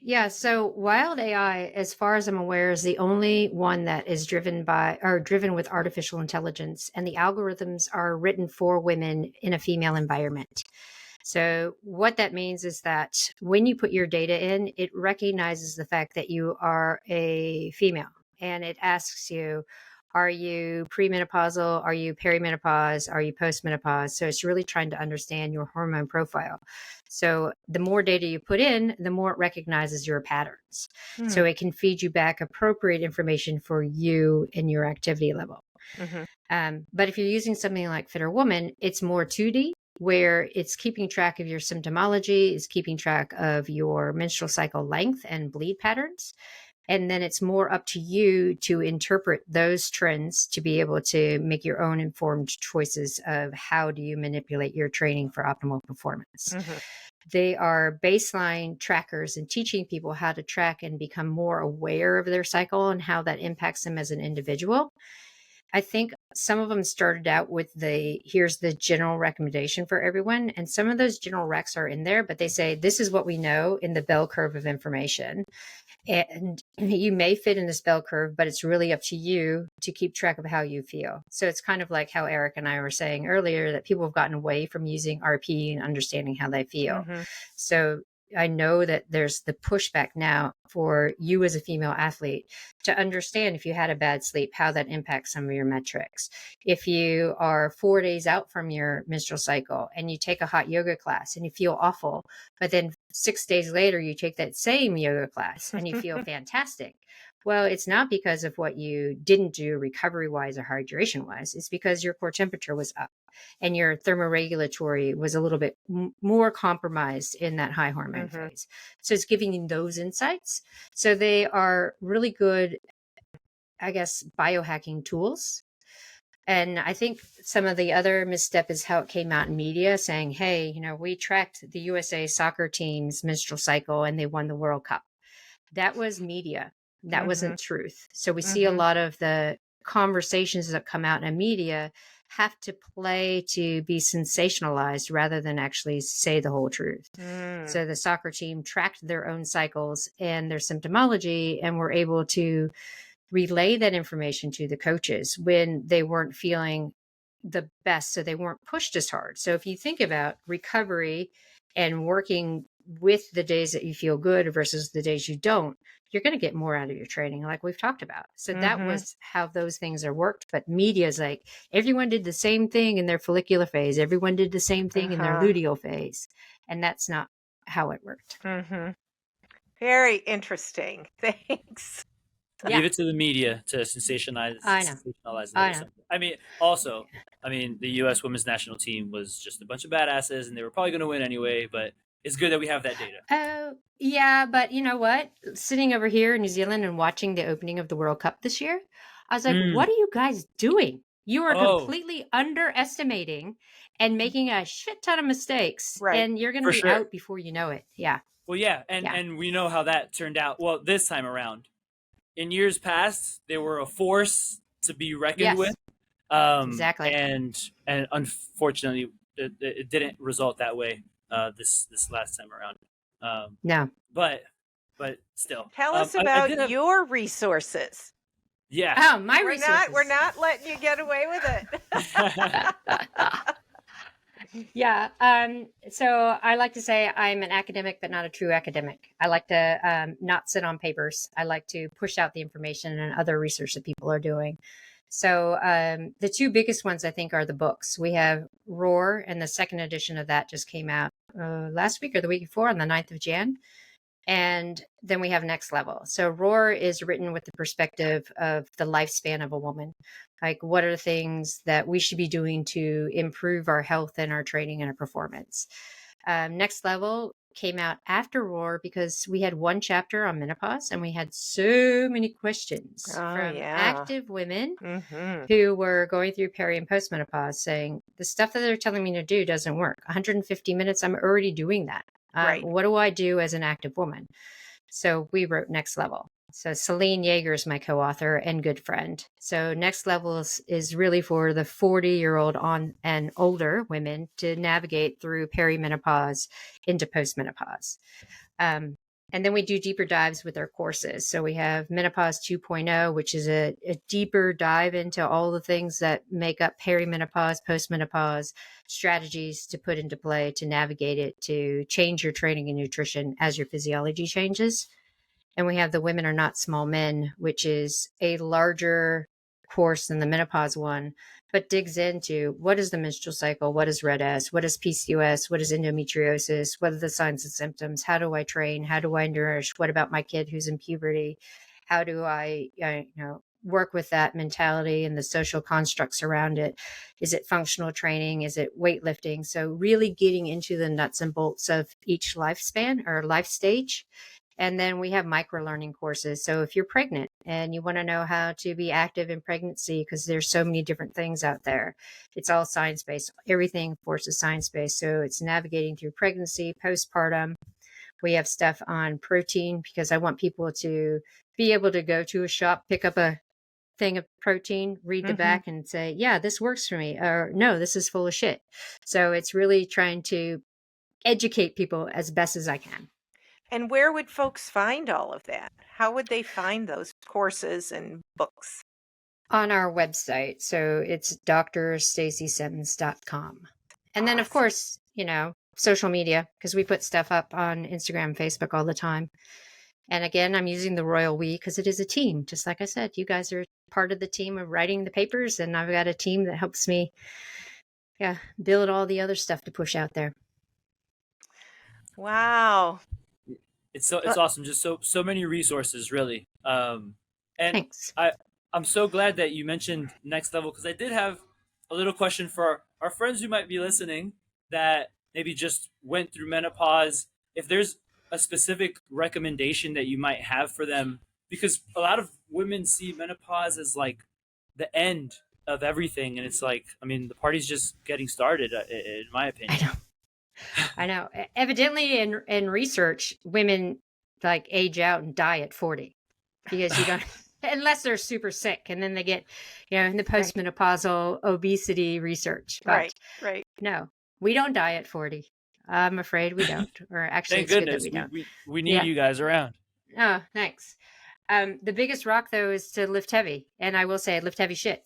Yeah, so Wild AI, as far as I'm aware, is the only one that is driven with artificial intelligence, and the algorithms are written for women in a female environment. So what that means is that when you put your data in, it recognizes the fact that you are a female, and it asks you, are you premenopausal? Are you perimenopause? Are you postmenopause? So it's really trying to understand your hormone profile. So the more data you put in, the more it recognizes your patterns. So it can feed you back appropriate information for you and your activity level. Mm-hmm. But if you're using something like Fitter Woman, it's more 2D, where it's keeping track of your symptomology, it's keeping track of your menstrual cycle length and bleed patterns. And then it's more up to you to interpret those trends to be able to make your own informed choices of how do you manipulate your training for optimal performance. Mm-hmm. They are baseline trackers and teaching people how to track and become more aware of their cycle and how that impacts them as an individual. I think some of them started out with here's the general recommendation for everyone. And some of those general recs are in there, but they say, this is what we know in the bell curve of information. And you may fit in this bell curve, but it's really up to you to keep track of how you feel. So it's kind of like how Eric and I were saying earlier, that people have gotten away from using RP and understanding how they feel. Mm-hmm. So I know that there's the pushback now for you as a female athlete to understand, if you had a bad sleep, how that impacts some of your metrics. If you are 4 days out from your menstrual cycle and you take a hot yoga class and you feel awful, but then 6 days later you take that same yoga class and you feel fantastic. Well, it's not because of what you didn't do recovery wise or hydration wise. It's because your core temperature was up and your thermoregulatory was a little bit more compromised in that high hormone Mm-hmm. phase. So it's giving you those insights. So they are really good, I guess, biohacking tools. And I think some of the other misstep is how it came out in media saying, hey, we tracked the USA soccer team's menstrual cycle and they won the World Cup. That was media. That Mm-hmm. wasn't truth. So we see a Mm-hmm. lot of the conversations that come out in media have to play to be sensationalized rather than actually say the whole truth. Mm. So the soccer team tracked their own cycles and their symptomology and were able to relay that information to the coaches when they weren't feeling the best, so they weren't pushed as hard. So if you think about recovery and working with the days that you feel good versus the days you don't, you're going to get more out of your training, like we've talked about. So that Mm-hmm. was how those things are worked. But media is like everyone did the same thing in their follicular phase, everyone did the same thing in their Uh-huh. luteal phase, and that's not how it worked. Mm-hmm. Very interesting. Thanks. Yeah, Leave it to the media to sensationalize I know. sensationalize I another know. something. I mean, also, the U.S. women's national team was just a bunch of badasses, and they were probably going to win anyway. But it's good that we have that data. Oh, yeah, but you know what? Sitting over here in New Zealand and watching the opening of the World Cup this year, I was like, Mm. what are you guys doing? You are Oh, completely underestimating and making a shit ton of mistakes, Right. and you're going to for be sure. out before you know it. Yeah, Well, yeah, and yeah, and we know how that turned out. Well, this time around, in years past, they were a force to be reckoned with. yes, exactly. And unfortunately, it didn't result that way this last time around. Um, No. but but still, Tell us I did about have your resources. yeah. Oh, my We're resources. not letting you get away with it. Yeah. So I like to say I'm an academic, but not a true academic. I like to not sit on papers. I like to push out the information and other research that people are doing. So the two biggest ones I think are the books. We have Roar, and the second edition of that just came out last week or the week before on the 9th of Jan. And then we have Next Level. So Roar is written with the perspective of the lifespan of a woman. Like, what are the things that we should be doing to improve our health and our training and our performance? Next Level came out after Roar because we had one chapter on menopause and we had so many questions Oh, from yeah. active women Mm-hmm. who were going through peri and postmenopause saying, the stuff that they're telling me to do doesn't work. 150 minutes, I'm already doing that. Right. What do I do as an active woman? So we wrote Next Level. So Celine Yeager is my co-author and good friend. So Next Level is really for the 40-year-old on and older women to navigate through perimenopause into postmenopause. And then we do deeper dives with our courses. So we have Menopause 2.0, which is a deeper dive into all the things that make up perimenopause, postmenopause, strategies to put into play to navigate it, to change your training and nutrition as your physiology changes. And we have the Women Are Not Small Men, which is a larger course than the menopause one, but digs into what is the menstrual cycle, what is red S, what is PCOS, what is endometriosis, what are the signs and symptoms, how do I train, how do I nourish, what about my kid who's in puberty, how do I work with that mentality and the social constructs around it. Is it functional training? Is it weightlifting? So really getting into the nuts and bolts of each lifespan or life stage. And then we have micro learning courses. So if you're pregnant and you want to know how to be active in pregnancy, because there's so many different things out there, it's all science based. Everything forces science based. So it's navigating through pregnancy, postpartum. We have stuff on protein because I want people to be able to go to a shop, pick up a thing of protein, read the Mm-hmm. back and say, yeah, this works for me, or no, this is full of shit. So it's really trying to educate people as best as I can. And where would folks find all of that? How would they find those courses and books? On our website. So it's drstacysims.com. And then, of Awesome. course, social media, because we put stuff up on Instagram, Facebook all the time. And again, I'm using the royal we because it is a team. Just like I said, you guys are part of the team of writing the papers, and I've got a team that helps me build all the other stuff to push out there. Wow. It's Uh, awesome. Just so many resources, really. And Thanks. I'm so glad that you mentioned Next Level because I did have a little question for our friends who might be listening that maybe just went through menopause. If there's a specific recommendation that you might have for them, because a lot of women see menopause as like the end of everything, and it's like, I mean, the party's just getting started, in my I opinion. know. I know. Evidently, in research, women like age out and die at 40 because you don't, unless they're super sick, and then they get, in the Right. postmenopausal obesity research. But Right. no, we don't die at 40. I'm afraid we don't. Or actually, Thank it's good that goodness we don't. we need Yeah. you guys around. Oh, thanks. The biggest rock though is to lift heavy, and I will say I lift heavy shit.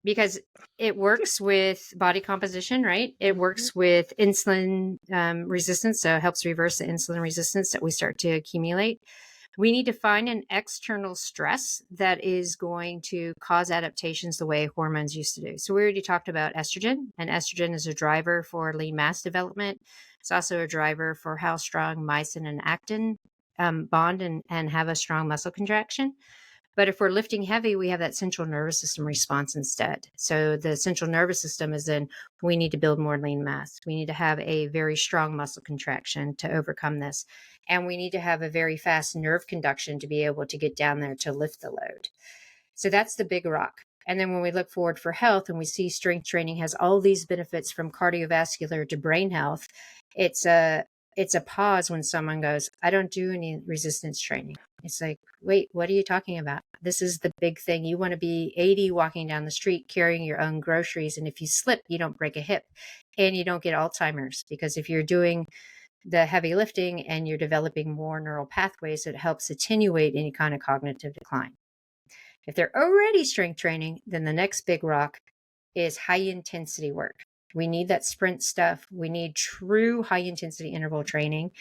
Because it works with body composition, right? It Mhm. works with insulin resistance, so it helps reverse the insulin resistance that we start to accumulate. We need to find an external stress that is going to cause adaptations the way hormones used to do. So we already talked about estrogen, and estrogen is a driver for lean mass development. It's also a driver for how strong myosin and actin bond and have a strong muscle contraction. But if we're lifting heavy, we have that central nervous system response instead. So the central nervous system is in, we need to build more lean mass. We need to have a very strong muscle contraction to overcome this. And we need to have a very fast nerve conduction to be able to get down there to lift the load. So that's the big rock. And then when we look forward for health and we see strength training has all these benefits from cardiovascular to brain health, it's a pause when someone goes, I don't do any resistance training. It's like, wait, what are you talking about? This is the big thing. You want to be 80 walking down the street carrying your own groceries. And if you slip, you don't break a hip and you don't get Alzheimer's, because if you're doing the heavy lifting and you're developing more neural pathways, it helps attenuate any kind of cognitive decline. If they're already strength training, then the next big rock is high intensity work. We need that sprint stuff. We need true high intensity interval training.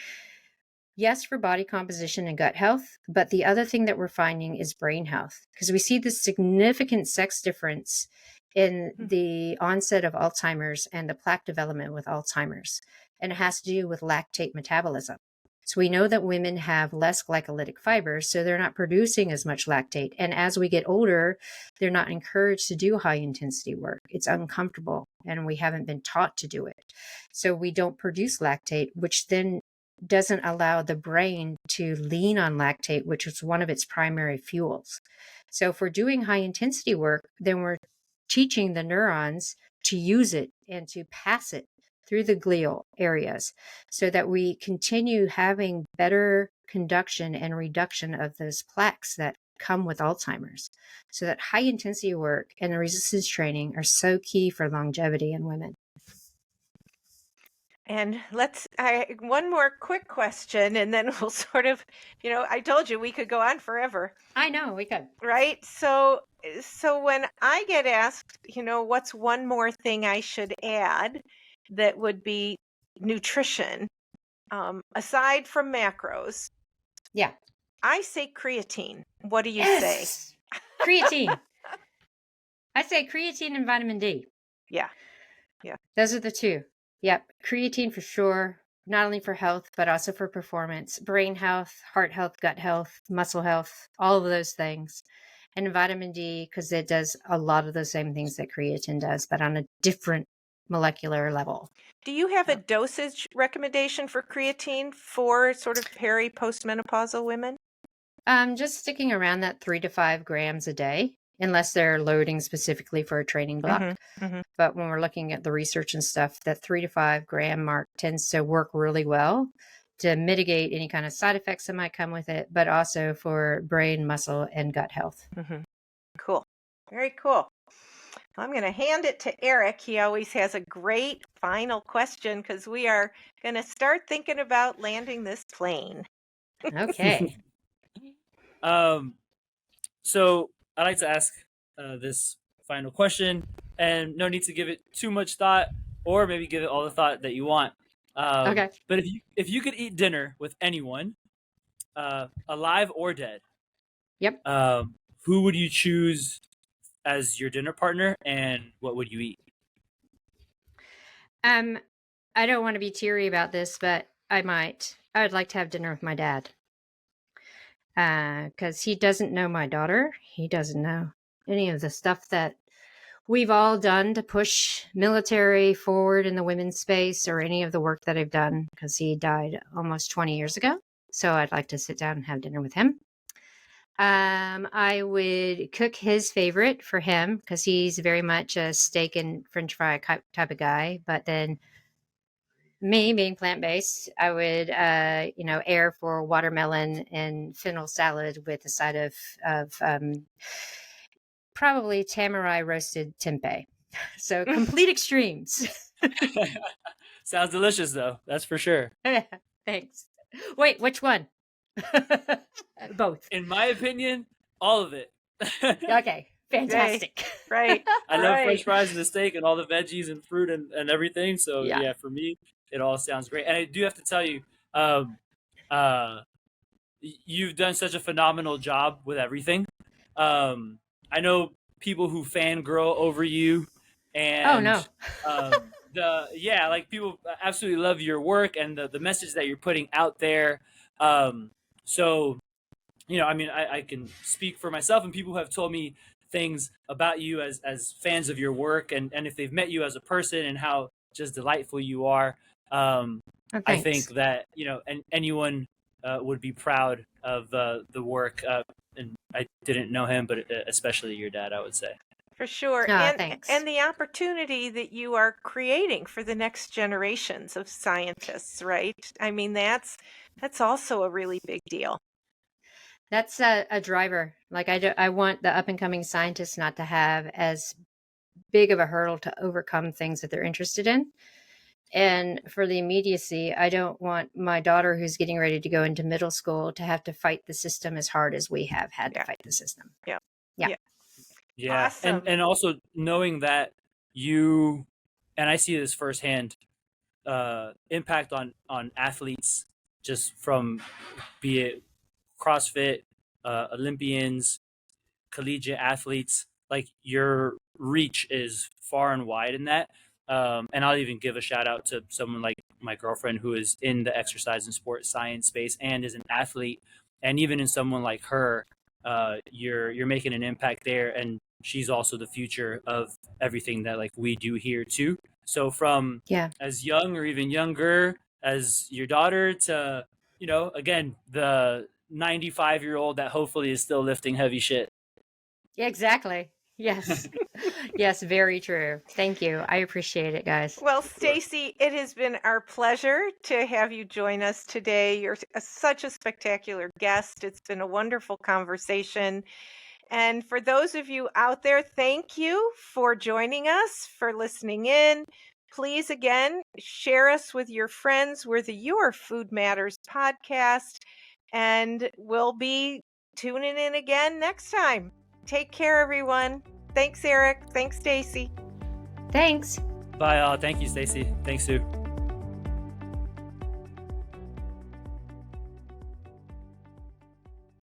Yes, for body composition and gut health, but the other thing that we're finding is brain health, because we see this significant sex difference in the onset of Alzheimer's and the plaque development with Alzheimer's, and it has to do with lactate metabolism. So we know that women have less glycolytic fibers, so they're not producing as much lactate. And as we get older, they're not encouraged to do high intensity work. It's uncomfortable, and we haven't been taught to do it. So we don't produce lactate, which then doesn't allow the brain to lean on lactate, which is one of its primary fuels. So if we're doing high intensity work, then we're teaching the neurons to use it and to pass it through the glial areas so that we continue having better conduction and reduction of those plaques that come with Alzheimer's. So that high intensity work and the resistance training are so key for longevity in women. And one more quick question, and then we'll sort of, I told you we could go on forever, I know, we could. right? So when I get asked, what's one more thing I should add that would be nutrition, aside from macros, Yeah. I say creatine. What do you say? Yes. Creatine. I say creatine and vitamin D. Yeah. Those are the two. Yep. Creatine for sure, not only for health, but also for performance, brain health, heart health, gut health, muscle health, all of those things. And vitamin D, because it does a lot of the same things that creatine does, but on a different molecular level. Do you have a dosage recommendation for creatine for sort of postmenopausal women? Just sticking around that 3 to 5 grams a day, unless they're loading specifically for a training block. But when we're looking at the research and stuff, that 3 to 5 gram mark tends to work really well to mitigate any kind of side effects that might come with it, but also for brain, muscle, and gut health. Cool. Very cool. I'm going to hand it to Eric. He always has a great final question because we are going to start thinking about landing this plane. Okay. So I like to ask this final question, and no need to give it too much thought, or maybe give it all the thought that you want. Okay. But if you could eat dinner with anyone, alive or dead, Yep. who would you choose as your dinner partner, and what would you eat? I don't want to be teary about this, but I might. I would like to have dinner with my dad. Because he doesn't know my daughter. He doesn't know any of the stuff that we've all done to push military forward in the women's space, or any of the work that I've done, because he died almost 20 years ago. So I'd like to sit down and have dinner with him. I would cook his favorite for him because he's very much a steak and French fry type of guy. But then me being plant-based, I would, air for watermelon and fennel salad with a side of probably tamari roasted tempeh. So complete extremes. Sounds delicious, though. That's for sure. Thanks. Wait, which one? Both. In my opinion, all of it. Okay, fantastic. Right. I love right. French fries and the steak and all the veggies and fruit and everything. So Yeah. yeah, for me, it all sounds great. And I do have to tell you, you've done such a phenomenal job with everything. I know people who fangirl over you, and Oh no. like people absolutely love your work and the message that you're putting out there. So I mean, I can speak for myself and people who have told me things about you as fans of your work, and if they've met you as a person and how just delightful you are. Oh, I thanks. think that and anyone would be proud of the work. And I didn't know him, but especially your dad, I would say. For sure. Oh, thanks. And the opportunity that you are creating for the next generations of scientists, right? I mean, that's also a really big deal. That's a driver. Like I want the up and coming scientists not to have as big of a hurdle to overcome things that they're interested in. And for the immediacy, I don't want my daughter who's getting ready to go into middle school to have to fight the system as hard as we have had to fight the system. Yeah. Awesome. And also knowing that you, and I see this firsthand, impact on athletes, just from be it CrossFit, Olympians, collegiate athletes. Like your reach is far and wide in that. And I'll even give a shout out to someone like my girlfriend who is in the exercise and sports science space and is an athlete. And even in someone like her, you're making an impact there, and she's also the future of everything that like we do here too. So from as young or even younger as your daughter to again the 95-year-old that hopefully is still lifting heavy shit. Exactly. Yes. Yes, very true. Thank you. I appreciate it, guys. Well, Stacy, it has been our pleasure to have you join us today. You're such a spectacular guest. It's been a wonderful conversation. And for those of you out there, thank you for joining us, for listening in. Please, again, share us with your friends. We're the Your Food Matters podcast, and we'll be tuning in again next time. Take care, everyone. Thanks, Eric. Thanks, Stacy. Thanks. Bye, all. Thank you, Stacy. Thanks, Sue.